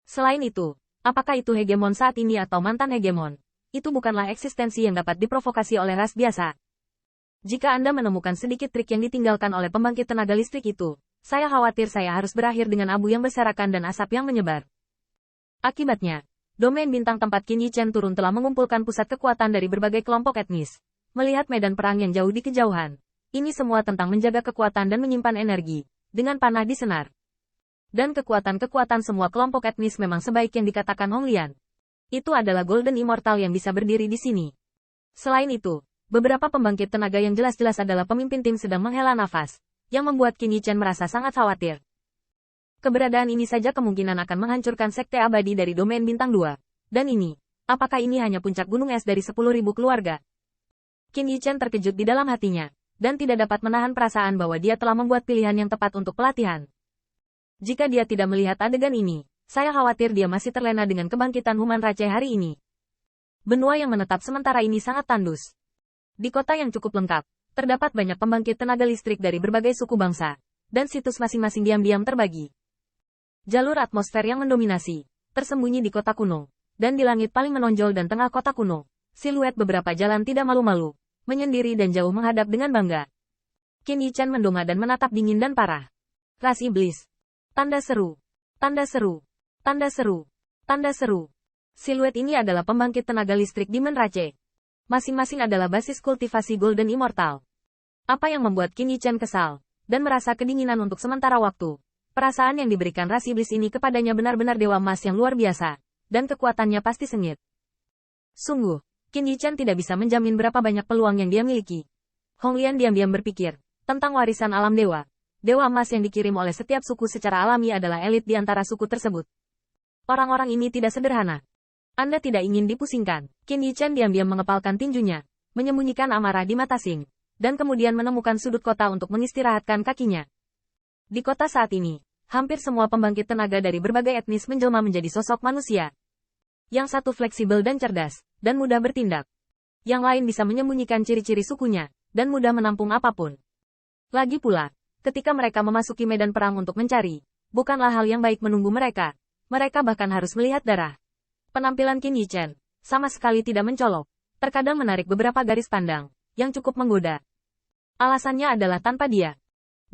Selain itu, apakah itu hegemon saat ini atau mantan hegemon, itu bukanlah eksistensi yang dapat diprovokasi oleh ras biasa. Jika Anda menemukan sedikit trik yang ditinggalkan oleh pembangkit tenaga listrik itu, saya khawatir saya harus berakhir dengan abu yang berserakan dan asap yang menyebar. Akibatnya, domain bintang tempat Qin Yichen turun telah mengumpulkan pusat kekuatan dari berbagai kelompok etnis. Melihat medan perang yang jauh di kejauhan, ini semua tentang menjaga kekuatan dan menyimpan energi, dengan panah di senar. Dan kekuatan-kekuatan semua kelompok etnis memang sebaik yang dikatakan Hong Lian. Itu adalah Golden Immortal yang bisa berdiri di sini. Selain itu, beberapa pembangkit tenaga yang jelas-jelas adalah pemimpin tim sedang menghela nafas, yang membuat Qin Yichen merasa sangat khawatir. Keberadaan ini saja kemungkinan akan menghancurkan sekte abadi dari domain bintang 2. Dan ini, apakah ini hanya puncak gunung es dari 10.000 keluarga? Qin Yichen terkejut di dalam hatinya, dan tidak dapat menahan perasaan bahwa dia telah membuat pilihan yang tepat untuk pelatihan. Jika dia tidak melihat adegan ini, saya khawatir dia masih terlena dengan kebangkitan Human Rache hari ini. Benua yang menetap sementara ini sangat tandus. Di kota yang cukup lengkap, terdapat banyak pembangkit tenaga listrik dari berbagai suku bangsa, dan situs masing-masing diam-diam terbagi. Jalur atmosfer yang mendominasi, tersembunyi di kota kuno, dan di langit paling menonjol dan tengah kota kuno, siluet beberapa jalan tidak malu-malu, menyendiri dan jauh menghadap dengan bangga. Qin Yichen mendongak dan menatap dingin dan parah. Ras iblis. Tanda seru. Tanda seru. Tanda seru. Tanda seru. Siluet ini adalah pembangkit tenaga listrik Demon Rache. Masing-masing adalah basis kultivasi Golden Immortal. Apa yang membuat Qin Yichen kesal, dan merasa kedinginan untuk sementara waktu? Perasaan yang diberikan ras iblis ini kepadanya benar-benar dewa emas yang luar biasa, dan kekuatannya pasti sengit. Sungguh, Qin Yichen tidak bisa menjamin berapa banyak peluang yang dia miliki. Hong Lian diam-diam berpikir, tentang warisan alam dewa. Dewa emas yang dikirim oleh setiap suku secara alami adalah elit di antara suku tersebut. Orang-orang ini tidak sederhana. Anda tidak ingin dipusingkan. Qin Yichen diam-diam mengepalkan tinjunya, menyembunyikan amarah di mata Xing, dan kemudian menemukan sudut kota untuk mengistirahatkan kakinya. Di kota saat ini, hampir semua pembangkit tenaga dari berbagai etnis menjelma menjadi sosok manusia. Yang satu fleksibel dan cerdas, dan mudah bertindak. Yang lain bisa menyembunyikan ciri-ciri sukunya, dan mudah menampung apapun. Lagi pula, ketika mereka memasuki medan perang untuk mencari, bukanlah hal yang baik menunggu mereka. Mereka bahkan harus melihat darah. Penampilan Qin Yichen sama sekali tidak mencolok, terkadang menarik beberapa garis pandang, yang cukup menggoda. Alasannya adalah tanpa dia.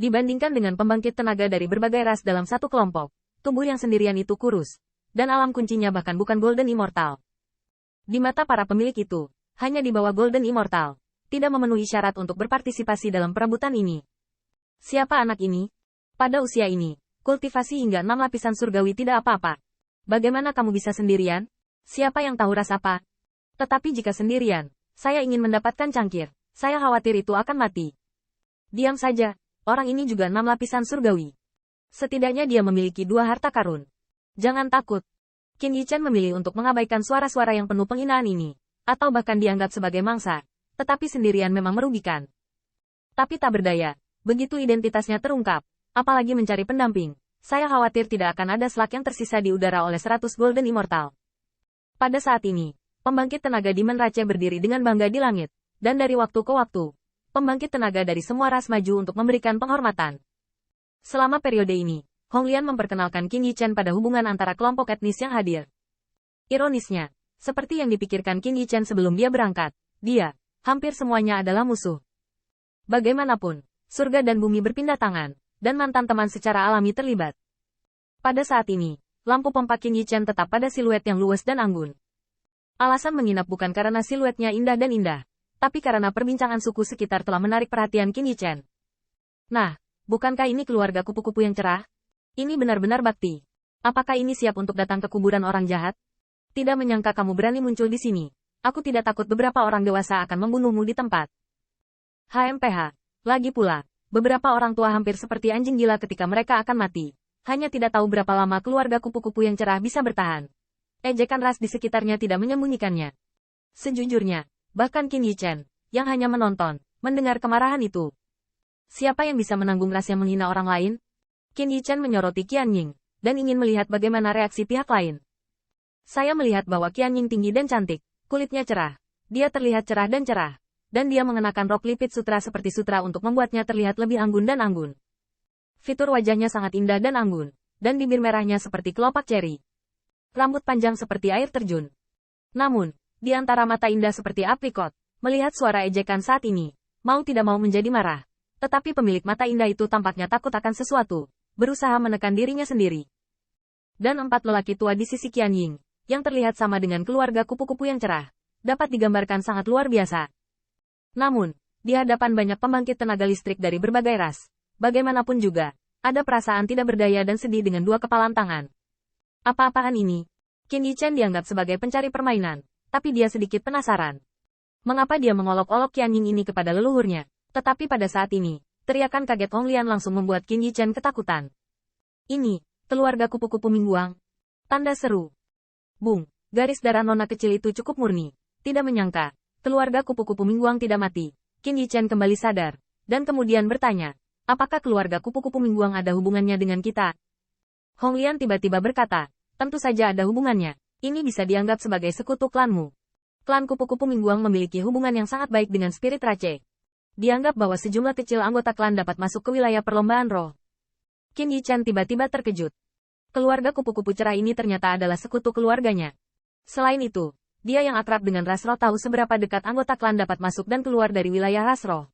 Dibandingkan dengan pembangkit tenaga dari berbagai ras dalam satu kelompok, tubuh yang sendirian itu kurus, dan alam kuncinya bahkan bukan Golden Immortal. Di mata para pemilik itu, hanya di bawah Golden Immortal, tidak memenuhi syarat untuk berpartisipasi dalam perebutan ini. Siapa anak ini? Pada usia ini, kultivasi hingga 6 lapisan surgawi tidak apa-apa. Bagaimana kamu bisa sendirian? Siapa yang tahu rasa apa? Tetapi jika sendirian, saya ingin mendapatkan cangkir. Saya khawatir itu akan mati. Diam saja, orang ini juga 6 lapisan surgawi. Setidaknya dia memiliki 2 harta karun. Jangan takut. Qin Yichen memilih untuk mengabaikan suara-suara yang penuh penghinaan ini, atau bahkan dianggap sebagai mangsa, tetapi sendirian memang merugikan. Tapi tak berdaya, begitu identitasnya terungkap, apalagi mencari pendamping. Saya khawatir tidak akan ada slug yang tersisa di udara oleh 100 Golden Immortal. Pada saat ini, pembangkit tenaga Demon Rache berdiri dengan bangga di langit, dan dari waktu ke waktu, pembangkit tenaga dari semua ras maju untuk memberikan penghormatan. Selama periode ini, Hong Lian memperkenalkan Qin Yichen pada hubungan antara kelompok etnis yang hadir. Ironisnya, seperti yang dipikirkan Qin Yichen sebelum dia berangkat, dia, hampir semuanya adalah musuh. Bagaimanapun, surga dan bumi berpindah tangan, dan mantan teman secara alami terlibat. Pada saat ini, lampu pompa Qin Yichen tetap pada siluet yang luwes dan anggun. Alasan menginap bukan karena siluetnya indah dan indah, tapi karena perbincangan suku sekitar telah menarik perhatian Qin Yichen. Nah, bukankah ini keluarga kupu-kupu yang cerah? Ini benar-benar bakti. Apakah ini siap untuk datang ke kuburan orang jahat? Tidak menyangka kamu berani muncul di sini. Aku tidak takut beberapa orang dewasa akan membunuhmu di tempat. HMPH. Lagi pula, beberapa orang tua hampir seperti anjing gila ketika mereka akan mati. Hanya tidak tahu berapa lama keluarga kupu-kupu yang cerah bisa bertahan. Ejekan ras di sekitarnya tidak menyembunyikannya. Sejujurnya, bahkan Qin Yichen, yang hanya menonton, mendengar kemarahan itu. Siapa yang bisa menanggung ras yang menghina orang lain? Qin Yichen menyoroti Qianying, dan ingin melihat bagaimana reaksi pihak lain. Saya melihat bahwa Qianying tinggi dan cantik, kulitnya cerah. Dia terlihat cerah, dan dia mengenakan rok lipit sutra seperti sutra untuk membuatnya terlihat lebih anggun dan anggun. Fitur wajahnya sangat indah dan anggun, dan bibir merahnya seperti kelopak ceri. Rambut panjang seperti air terjun. Namun, di antara mata indah seperti aprikot, melihat suara ejekan saat ini, mau tidak mau menjadi marah. Tetapi pemilik mata indah itu tampaknya takut akan sesuatu, berusaha menekan dirinya sendiri. Dan 4 lelaki tua di sisi Qian Ying, yang terlihat sama dengan keluarga kupu-kupu yang cerah, dapat digambarkan sangat luar biasa. Namun, di hadapan banyak pembangkit tenaga listrik dari berbagai ras, bagaimanapun juga, ada perasaan tidak berdaya dan sedih dengan 2 kepalan tangan. Apa-apaan ini? Qin Yichen dianggap sebagai pencari permainan, tapi dia sedikit penasaran. Mengapa dia mengolok-olok Qian Ying ini kepada leluhurnya? Tetapi pada saat ini, teriakan kaget Hong Lian langsung membuat Qin Yichen ketakutan. Ini, keluarga kupu-kupu Mingguang. Tanda seru. Bung, garis darah nona kecil itu cukup murni. Tidak menyangka, keluarga kupu-kupu Mingguang tidak mati. Qin Yichen kembali sadar, dan kemudian bertanya, apakah keluarga kupu-kupu Mingguang ada hubungannya dengan kita? Hong Lian tiba-tiba berkata, tentu saja ada hubungannya. Ini bisa dianggap sebagai sekutu klanmu. Klan kupu-kupu Mingguang memiliki hubungan yang sangat baik dengan spirit Rache. Dianggap bahwa sejumlah kecil anggota klan dapat masuk ke wilayah perlombaan roh. Qin Yichen tiba-tiba terkejut. Keluarga kupu-kupu cerah ini ternyata adalah sekutu keluarganya. Selain itu, dia yang akrab dengan ras roh tahu seberapa dekat anggota klan dapat masuk dan keluar dari wilayah ras roh.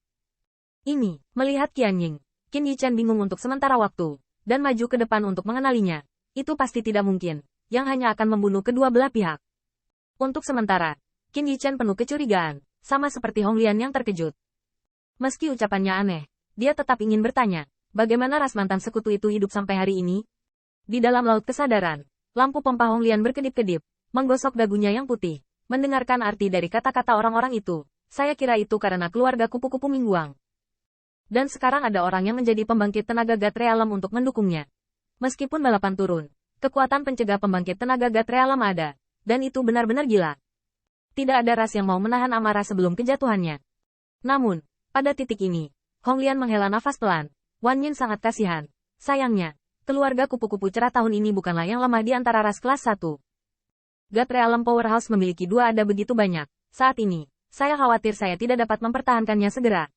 Ini, melihat Qian Ying, Qin Yichen bingung untuk sementara waktu, dan maju ke depan untuk mengenalinya. Itu pasti tidak mungkin, yang hanya akan membunuh kedua belah pihak. Untuk sementara, Qin Yichen penuh kecurigaan, sama seperti Hong Lian yang terkejut. Meski ucapannya aneh, dia tetap ingin bertanya, bagaimana ras mantan sekutu itu hidup sampai hari ini? Di dalam laut kesadaran, lampu pompa Hong Lian berkedip-kedip, menggosok dagunya yang putih, mendengarkan arti dari kata-kata orang-orang itu. Saya kira itu karena keluarga kupu-kupu Mingguang. Dan sekarang ada orang yang menjadi pembangkit tenaga Gatre Alam untuk mendukungnya. Meskipun balapan turun, kekuatan pencegah pembangkit tenaga Gatre Alam ada, dan itu benar-benar gila. Tidak ada ras yang mau menahan amarah sebelum kejatuhannya. Namun, pada titik ini, Hong Lian menghela nafas pelan. Wan Yin sangat kasihan. Sayangnya, keluarga kupu-kupu cerah tahun ini bukanlah yang lemah di antara ras kelas 1. Gatre Alam Powerhouse memiliki 2 ada begitu banyak. Saat ini, saya khawatir saya tidak dapat mempertahankannya segera.